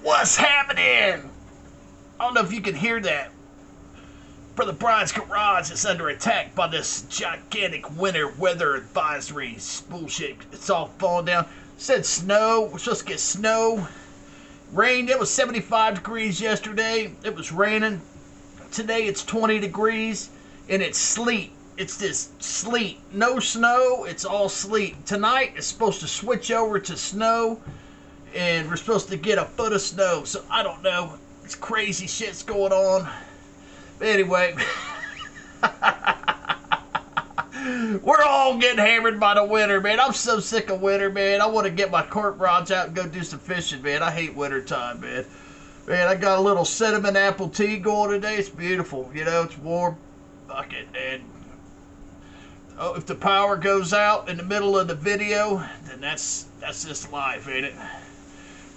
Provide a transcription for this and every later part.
What's happening? I don't know if you can hear that. Brother Brian's garage is under attack by this gigantic winter weather advisory bullshit. It's all falling down. It said snow. We're supposed to get snow. Rain. It was 75 degrees yesterday. It was raining. Today it's 20 degrees and it's sleet. It's this sleet. No snow. It's all sleet. Tonight it's supposed to switch over to snow and we're supposed to get a foot of snow. So I don't know. It's crazy shit's going on. But anyway, we're all getting hammered by the winter, man. I'm so sick of winter, man. I want to get my cork rods out and go do some fishing, man. I hate winter time, man. Man, I got a little cinnamon apple tea going today. It's beautiful. You know, it's warm. Fuck it, man. Oh, if the power goes out in the middle of the video, then that's just life, ain't it?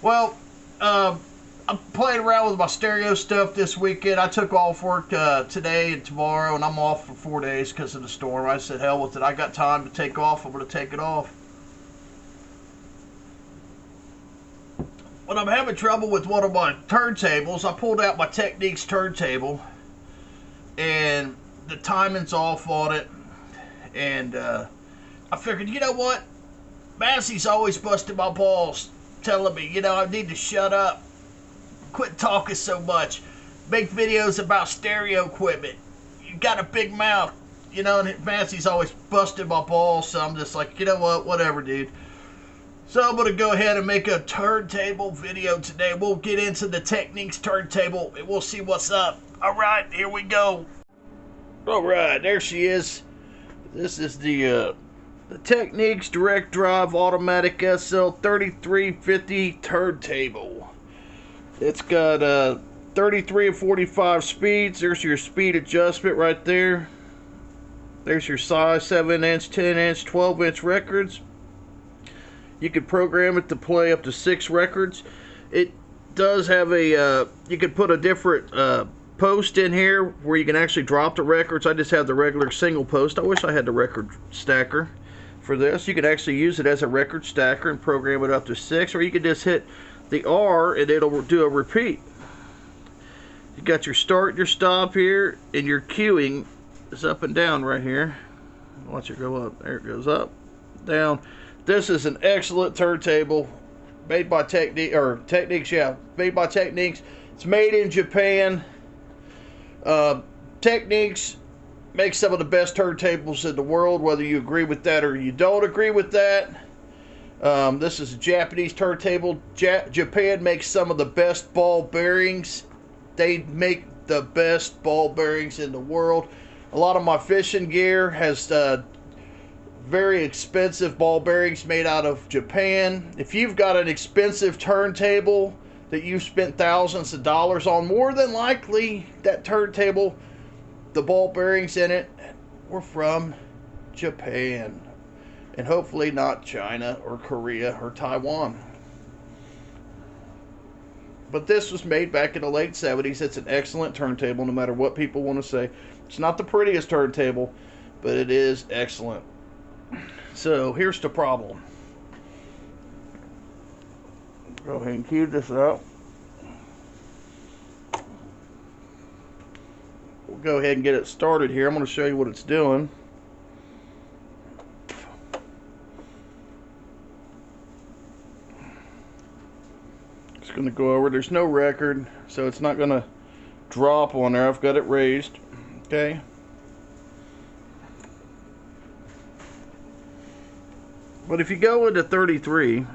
Well, I'm playing around with my stereo stuff this weekend. I took off work today and tomorrow, and I'm off for 4 days because of the storm. I said, hell with it. I got time to take off. I'm going to take it off. When I'm having trouble with one of my turntables, I pulled out my Technics turntable, and the timing's off on it. And I figured, you know what? Massey's always busting my balls, telling me, you know, I need to shut up. Quit talking so much. Make videos about stereo equipment. You got a big mouth. You know, and Massey's always busting my balls, so I'm just like, you know what? Whatever, dude. So I'm going to go ahead and make a turntable video today. We'll get into the Technics turntable, and we'll see what's up. All right, here we go. All right, there she is. This is the Technics Direct Drive Automatic SL-3350 turntable. It's got 33 and 45 speeds. There's your speed adjustment right there. There's your size, 7-inch, 10-inch, 12-inch records. You can program it to play up to 6 records. It does have a, you can put a different post in here where you can actually drop the records. I just have the regular single post. I wish I had the record stacker for this. You can actually use it as a record stacker and program it up to 6, or you can just hit the R and it'll do a repeat. You got your start and your stop here, and your queuing is up and down right here. Watch it go up. There it goes up, down. This is an excellent turntable made by Technics, yeah, made by Technics. It's made in Japan. Technics makes some of the best turntables in the world, whether you agree with that or you don't agree with that. This is a Japanese turntable. Japan makes some of the best ball bearings. They make the best ball bearings in the world. A lot of my fishing gear has very expensive ball bearings made out of Japan. If you've got an expensive turntable that you've spent thousands of dollars on, more than likely that turntable, the ball bearings in it, were from Japan. And hopefully not China or Korea or Taiwan. But this was made back in the late 70s. It's an excellent turntable, no matter what people want to say. It's not the prettiest turntable, but it is excellent. So here's the problem. Go ahead and cue this up. We'll go ahead and get it started here. I'm going to show you what it's doing. Going to go over. There's no record, so it's not going to drop on there. I've got it raised. Okay. But if you go into 33,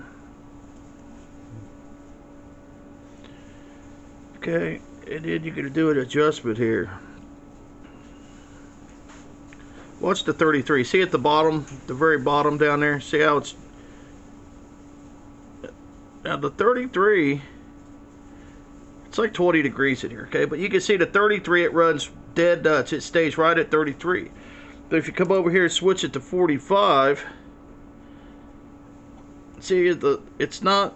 okay, and then you're going to do an adjustment here. Watch the 33. See at the bottom, the very bottom down there? See how it's... Now the 33, it's like 20 degrees in here, okay? But you can see the 33, it runs dead nuts. It stays right at 33. But if you come over here and switch it to 45, see, it's not,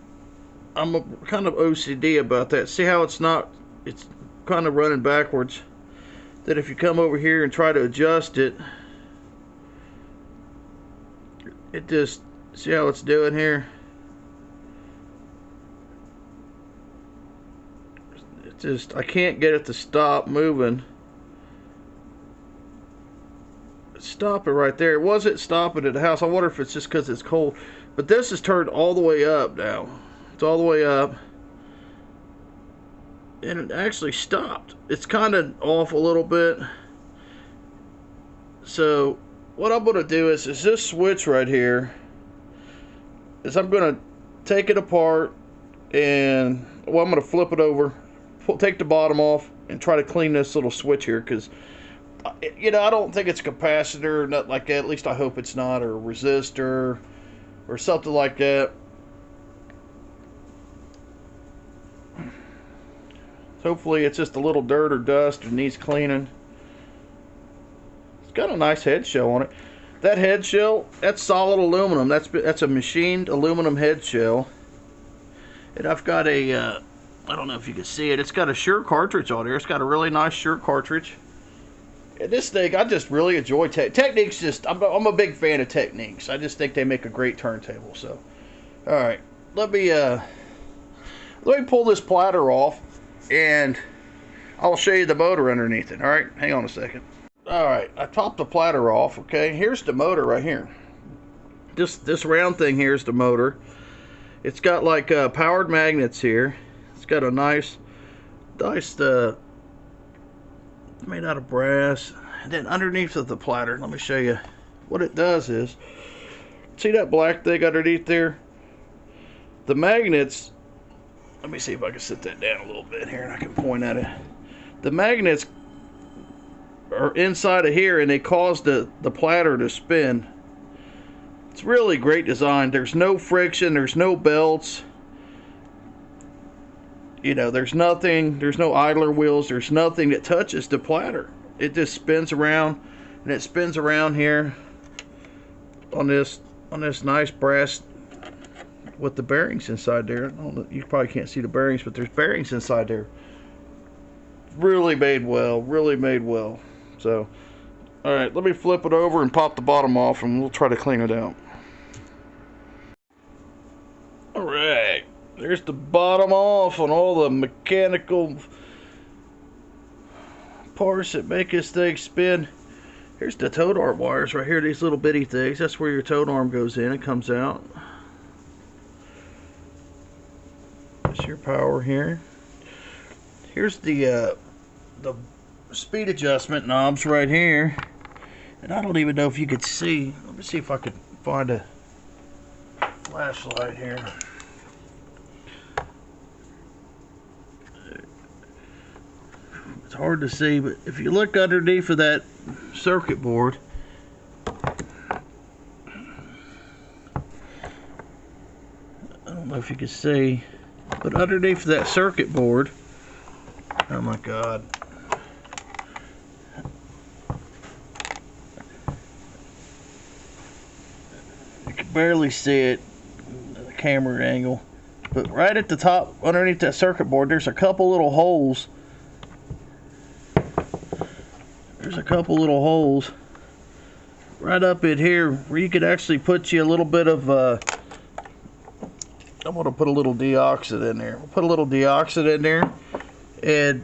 I'm kind of OCD about that. See how it's not, it's kind of running backwards. Then if you come over here and try to adjust it, it just, see how it's doing here? It just, I can't get it to stop moving. Stop it right there. It wasn't stopping at the house. I wonder if it's just because it's cold. But this is turned all the way up now. It's all the way up. And it actually stopped. It's kind of off a little bit. So what I'm going to do is this switch right here is I'm going to take it apart and, well, I'm going to flip it over, take the bottom off, and try to clean this little switch here, because, you know, I don't think it's a capacitor or nothing like that. At least I hope it's not, or a resistor or something like that. Hopefully it's just a little dirt or dust and needs cleaning. It's got a nice head shell on it. That head shell, that's solid aluminum. That's a machined aluminum head shell. And I've got a, I don't know if you can see it, it's got a Shure cartridge on here. It's got a really nice Shure cartridge. And this thing, I just really enjoy Technics. I'm a big fan of Technics. I just think they make a great turntable. So, all right, let me pull this platter off, and I'll show you the motor underneath it. All right, hang on a second. All right, I popped the platter off. Okay, here's the motor right here. This round thing here is the motor. It's got like powered magnets here. It's got a nice made out of brass. And then underneath of the platter, let me show you what it does is, see that black thing underneath there? The magnets, let me see if I can sit that down a little bit here and I can point at it. The magnets are inside of here and they cause the platter to spin. It's really great design. There's no friction, there's no belts. You know, there's nothing, there's no idler wheels, there's nothing that touches the platter. It just spins around, and it spins around here on this nice brass with the bearings inside there. I don't know, you probably can't see the bearings, but there's bearings inside there. Really made well, really made well. So, all right, let me flip it over and pop the bottom off, and we'll try to clean it out. All right. There's the bottom off on all the mechanical parts that make this thing spin. Here's the toad arm wires right here, these little bitty things. That's where your toad arm goes in and comes out. That's your power here. Here's the speed adjustment knobs right here. And I don't even know if you could see. Let me see if I could find a flashlight here. It's hard to see, but if you look underneath of that circuit board, I don't know if you can see, but underneath that circuit board, oh my God, you can barely see it, the camera angle, but right at the top underneath that circuit board, there's a couple little holes. There's a couple little holes right up in here where you could actually put you a little bit of I'm going to put a little deoxit in there. We'll put a little deoxit in there and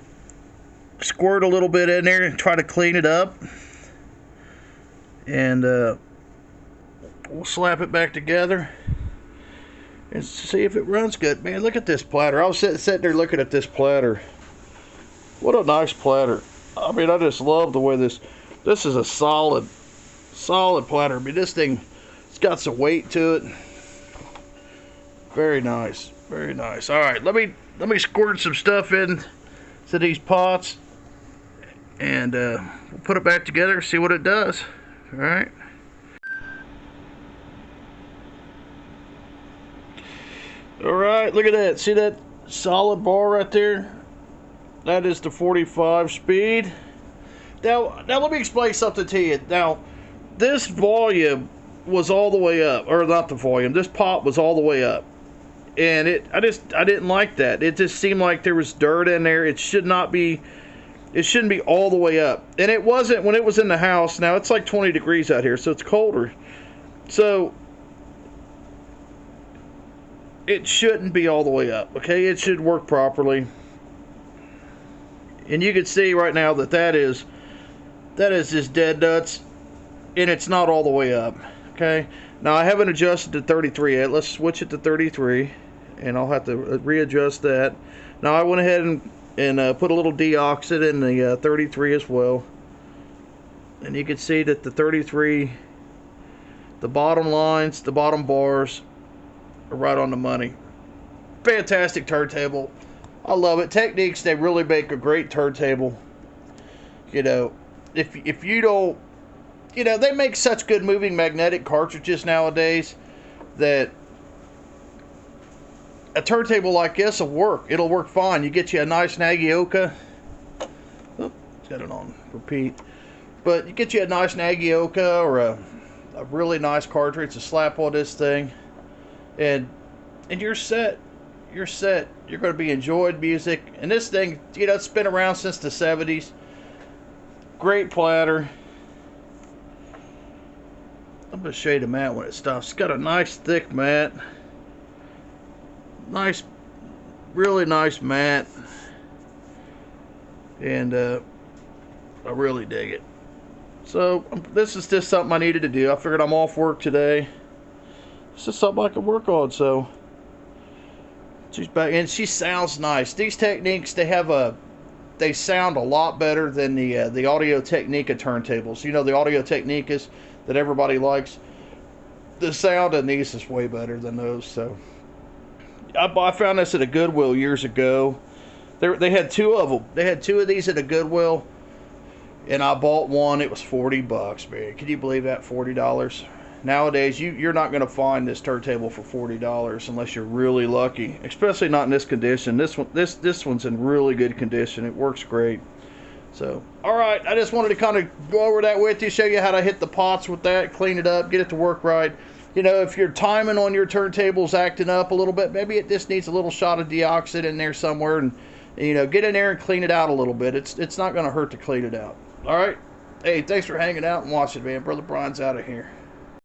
squirt a little bit in there and try to clean it up, and we'll slap it back together and see if it runs good. Man, look at this platter. I was sitting there looking at this platter. What a nice platter. I mean, I just love the way this is a solid platter. I mean, this thing, it's got some weight to it. Very nice, very nice. All right, let me squirt some stuff in to these pots, and we'll put it back together, see what it does. All right. All right, look at that. See that solid bar right there? That is the 45 speed. Now let me explain something to you. Now, this volume was all the way up, or not the volume. This pop was all the way up, and I didn't like that. It just seemed like there was dirt in there. It shouldn't be all the way up, and it wasn't when it was in the house. Now it's like 20 degrees out here, so it's colder. So it shouldn't be all the way up. Okay, it should work properly. And you can see right now that that is just dead nuts, and it's not all the way up. Okay, now I haven't adjusted to 33 yet. Let's switch it to 33, and I'll have to readjust that. Now I went ahead and put a little deoxit in the 33 as well, and you can see that the 33, the bottom lines, the bottom bars are right on the money. Fantastic turntable. I love it. Technics, they really make a great turntable. You know, if you don't, you know, they make such good moving magnetic cartridges nowadays that a turntable like this will work. It'll work fine. You get you a nice Nagioka. Oh, got it on repeat. But you get you a nice Nagioka or a really nice cartridge to slap on this thing, and you're set. You're set. You're going to be enjoying music. And this thing, you know, it's been around since the 70s. Great platter. I'm going to show you the mat when it stops. It's got a nice thick mat. Nice, really nice mat. And I really dig it. So this is just something I needed to do. I figured I'm off work today. This is something I can work on. So she's back, and she sounds nice. These Technics, they sound a lot better than the Audio Technica turntables. You know, the Audio Technicas that everybody likes. The sound in these is way better than those. So I found this at a Goodwill years ago. They had two of them. They had two of these at a Goodwill, and I bought one. It was $40, man. Can you believe that? $40. Nowadays, you're not going to find this turntable for $40 unless you're really lucky. Especially not in this condition. This one's in really good condition. It works great. So, all right. I just wanted to kind of go over that with you, show you how to hit the pots with that, clean it up, get it to work right. You know, if your timing on your turntable's acting up a little bit, maybe it just needs a little shot of deoxit in there somewhere, and you know, get in there and clean it out a little bit. It's not going to hurt to clean it out. All right. Hey, thanks for hanging out and watching, man. Brother Brian's out of here.